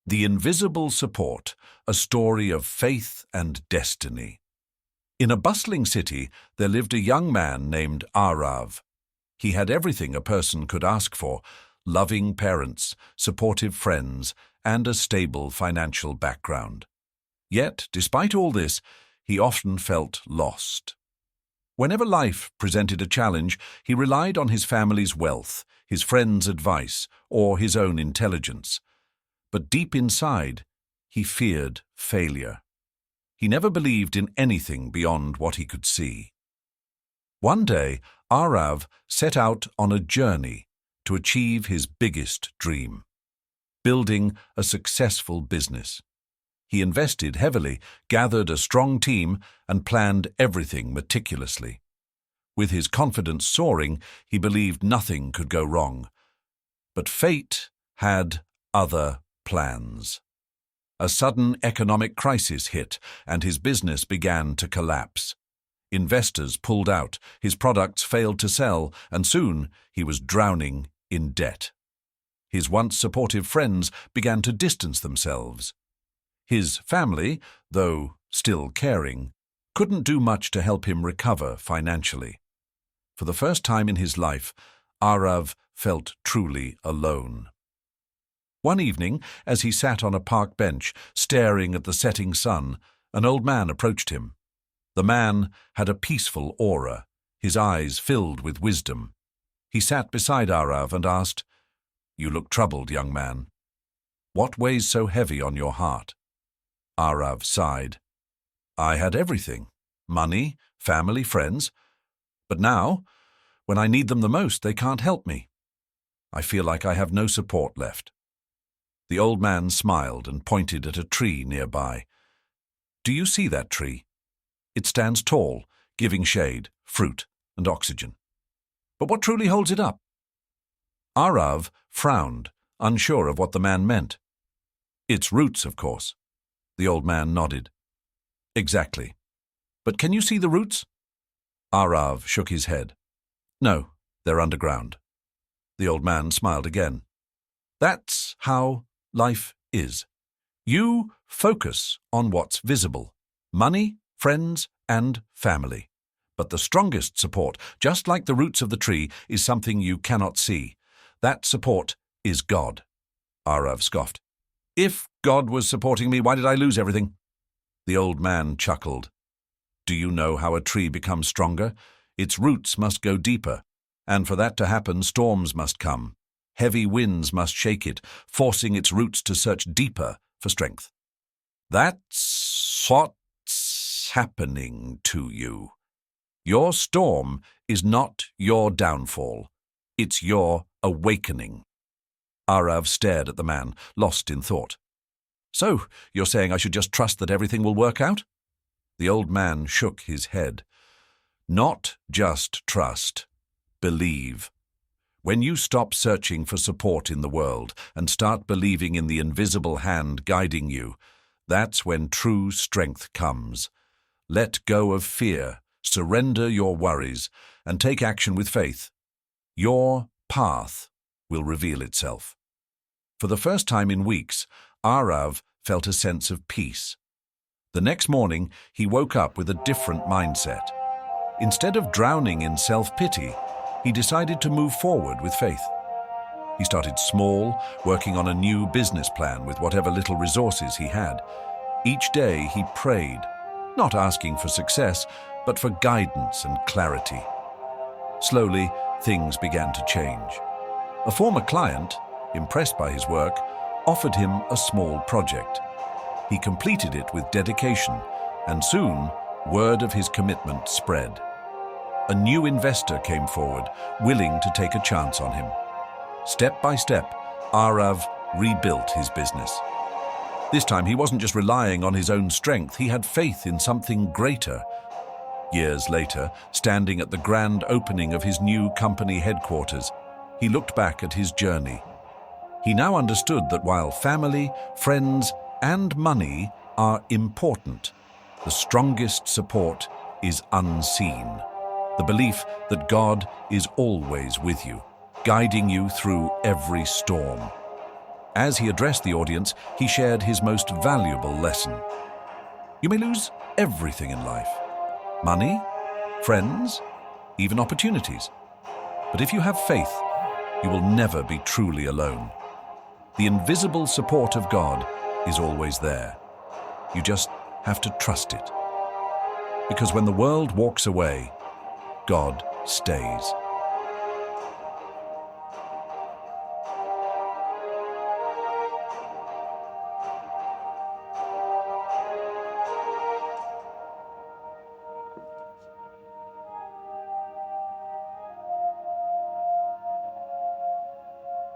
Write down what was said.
The Invisible Support, a story of faith and destiny. In a bustling city, there lived a young man named Aarav. He had everything a person could ask for: loving parents, supportive friends, and a stable financial background. Yet, despite all this, he often felt lost. Whenever life presented a challenge, he relied on his family's wealth, his friends' advice, or his own intelligence. But deep inside, he feared failure. He never believed in anything beyond what he could see. One day, Aarav set out on a journey to achieve his biggest dream: building a successful business. He invested heavily, gathered a strong team, and planned everything meticulously. With his confidence soaring, he believed nothing could go wrong. But fate had other plans. A sudden economic crisis hit, and his business began to collapse. Investors pulled out, his products failed to sell, and soon he was drowning in debt. His once supportive friends began to distance themselves. His family, though still caring, couldn't do much to help him recover financially. For the first time in his life, Aarav felt truly alone. One evening, as he sat on a park bench, staring at the setting sun, an old man approached him. The man had a peaceful aura, his eyes filled with wisdom. He sat beside Aarav and asked, "You look troubled, young man. What weighs so heavy on your heart?" Aarav sighed. "I had everything: money, family, friends. But now, when I need them the most, they can't help me. I feel like I have no support left." The old man smiled and pointed at a tree nearby. "Do you see that tree? It stands tall, giving shade, fruit, and oxygen. But what truly holds it up?" Aarav frowned, unsure of what the man meant. "Its roots, of course." The old man nodded. "Exactly. But can you see the roots?" Aarav shook his head. "No, they're underground." The old man smiled again. "That's how life is. You focus on what's visible: money, friends, and family. But the strongest support, just like the roots of the tree, is something you cannot see. That support is God." Aarav scoffed. "If God was supporting me, why did I lose everything?" The old man chuckled. "Do you know how a tree becomes stronger? Its roots must go deeper, and for that to happen, storms must come. Heavy winds must shake it, forcing its roots to search deeper for strength. That's what's happening to you. Your storm is not your downfall. It's your awakening." Aarav stared at the man, lost in thought. "So, you're saying I should just trust that everything will work out?" The old man shook his head. "Not just trust. Believe. When you stop searching for support in the world and start believing in the invisible hand guiding you, that's when true strength comes. Let go of fear, surrender your worries, and take action with faith. Your path will reveal itself." For the first time in weeks, Aarav felt a sense of peace. The next morning, he woke up with a different mindset. Instead of drowning in self-pity, he decided to move forward with faith. He started small, working on a new business plan with whatever little resources he had. Each day he prayed, not asking for success, but for guidance and clarity. Slowly, things began to change. A former client, impressed by his work, offered him a small project. He completed it with dedication, and soon, word of his commitment spread. A new investor came forward, willing to take a chance on him. Step by step, Aarav rebuilt his business. This time he wasn't just relying on his own strength, he had faith in something greater. Years later, standing at the grand opening of his new company headquarters, he looked back at his journey. He now understood that while family, friends, and money are important, the strongest support is unseen. The belief that God is always with you, guiding you through every storm. As he addressed the audience, he shared his most valuable lesson. You may lose everything in life: money, friends, even opportunities. But if you have faith, you will never be truly alone. The invisible support of God is always there. You just have to trust it. Because when the world walks away, God stays.